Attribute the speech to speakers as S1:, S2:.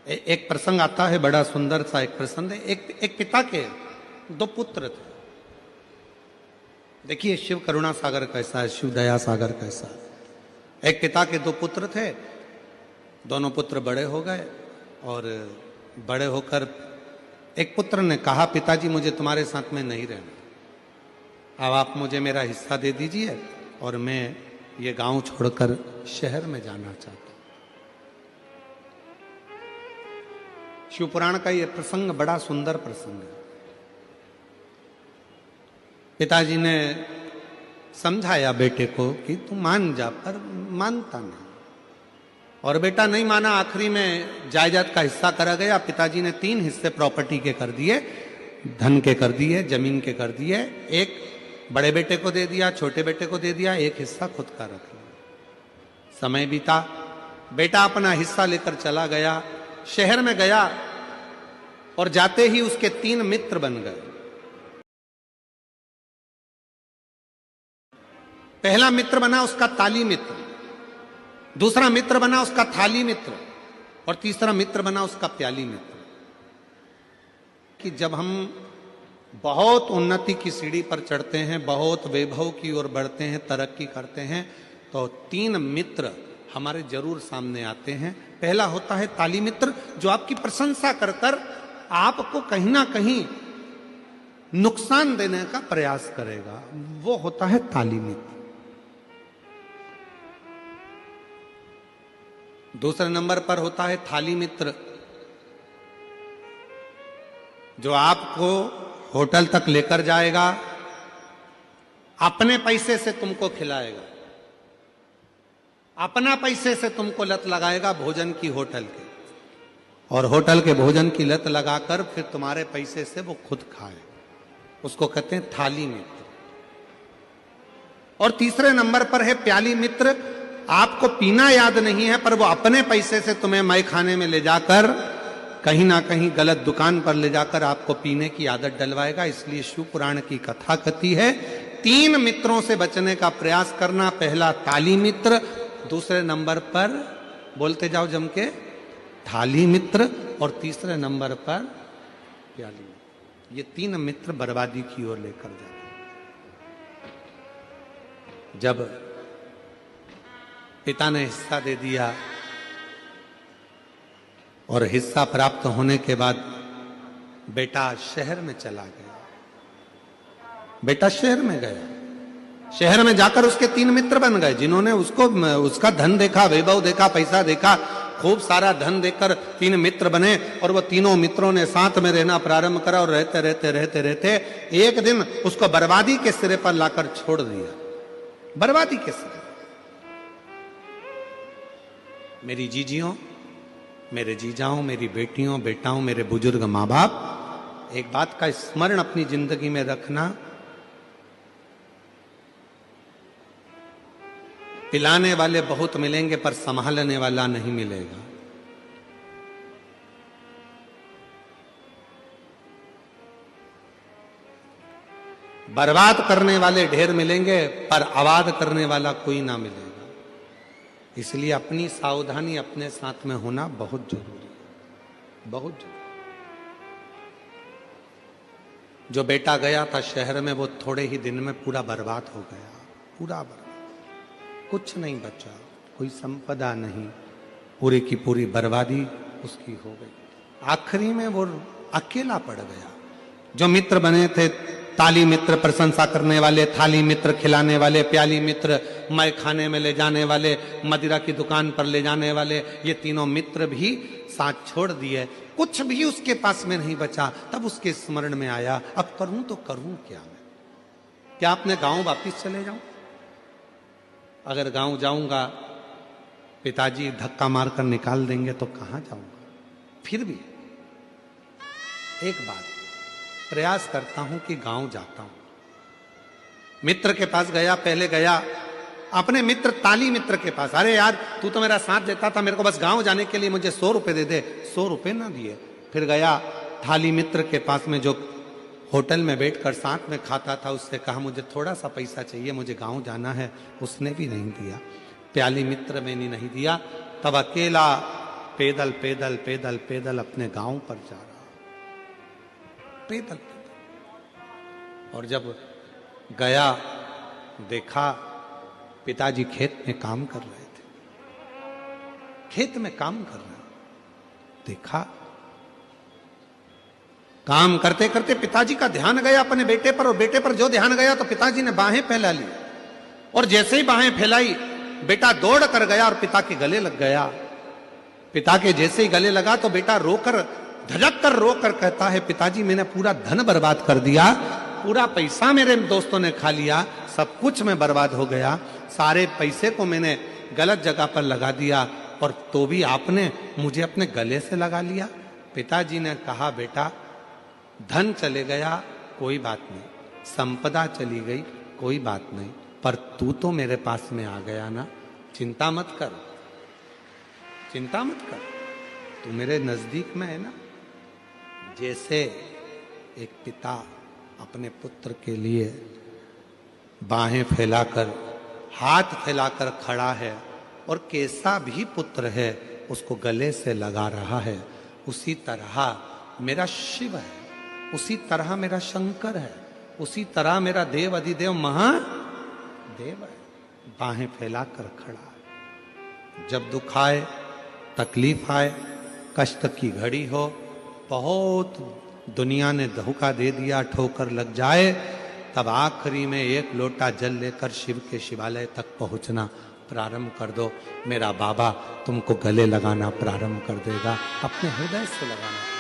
S1: एक प्रसंग आता है, बड़ा सुंदर सा एक प्रसंग है। एक पिता के दो पुत्र थे। देखिए शिव करुणा सागर कैसा है, शिव दया सागर कैसा है। एक पिता के दो पुत्र थे, दोनों पुत्र बड़े हो गए और बड़े होकर एक पुत्र ने कहा, पिताजी मुझे तुम्हारे साथ में नहीं रहना, अब आप मुझे मेरा हिस्सा दे दीजिए और मैं ये गांव छोड़कर शहर में जाना चाहता हूं। शिवपुराण का ये प्रसंग बड़ा सुंदर प्रसंग है। पिताजी ने समझाया बेटे को कि तू मान जा, पर मानता नहीं और बेटा नहीं माना। आखिरी में जायदाद का हिस्सा करा गया। पिताजी ने 3 हिस्से प्रॉपर्टी के कर दिए, धन के कर दिए, जमीन के कर दिए। एक बड़े बेटे को दे दिया, छोटे बेटे को दे दिया, एक हिस्सा खुद का रख लिया। समय बीता, बेटा अपना हिस्सा लेकर चला गया, शहर में गया और जाते ही उसके 3 मित्र बन गए। पहला मित्र बना उसका ताली मित्र, दूसरा मित्र बना उसका थाली मित्र और तीसरा मित्र बना उसका प्याली मित्र। कि जब हम बहुत उन्नति की सीढ़ी पर चढ़ते हैं, बहुत वैभव की ओर बढ़ते हैं, तरक्की करते हैं, तो 3 मित्र हमारे जरूर सामने आते हैं। पहला होता है ताली मित्र, जो आपकी प्रशंसा कर कर आपको कहीं ना कहीं नुकसान देने का प्रयास करेगा, वो होता है ताली मित्र। दूसरे नंबर पर होता है थाली मित्र, जो आपको होटल तक लेकर जाएगा, अपने पैसे से तुमको खिलाएगा, अपना पैसे से तुमको लत लगाएगा भोजन की होटल के, और होटल के भोजन की लत लगाकर फिर तुम्हारे पैसे से वो खुद खाए, उसको कहते हैं थाली मित्र। और तीसरे नंबर पर है प्याली मित्र। आपको पीना याद नहीं है, पर वो अपने पैसे से तुम्हें मय खाने में ले जाकर कहीं ना कहीं गलत दुकान पर ले जाकर आपको पीने की आदत डलवाएगा। इसलिए शिव पुराण की कथा कहती है 3 मित्रों से बचने का प्रयास करना। पहला ताली मित्र, दूसरे नंबर पर बोलते जाओ जम के थाली मित्र, और तीसरे नंबर पर प्याली मित्र। ये 3 मित्र बर्बादी की ओर लेकर जाते हैं। जब पिता ने हिस्सा दे दिया और हिस्सा प्राप्त होने के बाद बेटा शहर में चला गया। बेटा शहर में गया, शहर में जाकर उसके 3 मित्र बन गए, जिन्होंने उसका धन देखा, वैभव देखा, पैसा देखा, खूब सारा धन देकर 3 मित्र बने। और वो तीनों मित्रों ने साथ में रहना प्रारंभ करा और रहते रहते रहते रहते एक दिन उसको बर्बादी के सिरे पर लाकर छोड़ दिया। बर्बादी के सिरे। मेरी जीजियों, मेरे जीजाओं, मेरी बेटियों, बेटाओं, मेरे बुजुर्ग माँ बाप, एक बात का स्मरण अपनी जिंदगी में रखना, पिलाने वाले बहुत मिलेंगे पर संभालने वाला नहीं मिलेगा। बर्बाद करने वाले ढेर मिलेंगे पर आबाद करने वाला कोई ना मिलेगा। इसलिए अपनी सावधानी अपने साथ में होना बहुत जरूरी है, बहुत जरूरी। जो बेटा गया था शहर में, वो थोड़े ही दिन में पूरा बर्बाद हो गया, पूरा बर्बाद, कुछ नहीं बचा, कोई संपदा नहीं, पूरी की पूरी बर्बादी उसकी हो गई। आखिरी में वो अकेला पड़ गया। जो मित्र बने थे, ताली मित्र प्रशंसा करने वाले, थाली मित्र खिलाने वाले, प्याली मित्र मय खाने में ले जाने वाले, मदिरा की दुकान पर ले जाने वाले, ये तीनों मित्र भी साथ छोड़ दिए। कुछ भी उसके पास में नहीं बचा। तब उसके स्मरण में आया, अब करूं तो करूं क्या मैं? क्या अपने गांव वापिस चले जाऊं? अगर गांव जाऊंगा पिताजी धक्का मारकर निकाल देंगे तो कहां जाऊंगा? फिर भी एक बात प्रयास करता हूं कि गांव जाता हूं। मित्र के पास गया, पहले गया अपने मित्र ताली मित्र के पास। अरे यार तू तो मेरा साथ देता था, मेरे को बस गांव जाने के लिए मुझे 100 रुपए दे दे। 100 रुपए ना दिए। फिर गया थाली मित्र के पास में, जो होटल में बैठकर साथ में खाता था, उससे कहा मुझे थोड़ा सा पैसा चाहिए, मुझे गांव जाना है। उसने भी नहीं दिया। प्याली मित्र मैंने नहीं दिया। तब अकेला पैदल पैदल पैदल पैदल अपने गांव पर जा रहा, पैदल पैदल। और जब गया देखा पिताजी खेत में काम कर रहे थे, खेत में काम कर रहे, देखा काम करते करते पिताजी का ध्यान गया अपने बेटे पर, और बेटे पर जो ध्यान गया तो पिताजी ने बाहें फैला ली, और जैसे ही बाहें फैलाई बेटा दौड़ कर गया और पिता के गले लग गया। पिता के जैसे ही गले लगा तो बेटा रोकर, धड़क कर रोकर कहता है, पिताजी मैंने पूरा धन बर्बाद कर दिया, पूरा पैसा मेरे दोस्तों ने खा लिया, सब कुछ मैं बर्बाद हो गया, सारे पैसे को मैंने गलत जगह पर लगा दिया, और तो भी आपने मुझे अपने गले से लगा लिया। पिताजी ने कहा, बेटा धन चले गया कोई बात नहीं, संपदा चली गई कोई बात नहीं, पर तू तो मेरे पास में आ गया ना, चिंता मत कर, चिंता मत कर, तू मेरे नजदीक में है ना। जैसे एक पिता अपने पुत्र के लिए बाहें फैलाकर, हाथ फैलाकर खड़ा है, और कैसा भी पुत्र है उसको गले से लगा रहा है, उसी तरह मेरा शिव है, उसी तरह मेरा शंकर है, उसी तरह मेरा देव अधिदेव महादेव है, बाहें फैलाकर खड़ा है। जब दुख आए, तकलीफ आए, कष्ट की घड़ी हो, बहुत दुनिया ने धोखा दे दिया, ठोकर लग जाए, तब आखिरी में एक लोटा जल लेकर शिव के शिवालय तक पहुंचना प्रारंभ कर दो, मेरा बाबा तुमको गले लगाना प्रारंभ कर देगा, अपने हृदय से लगाना।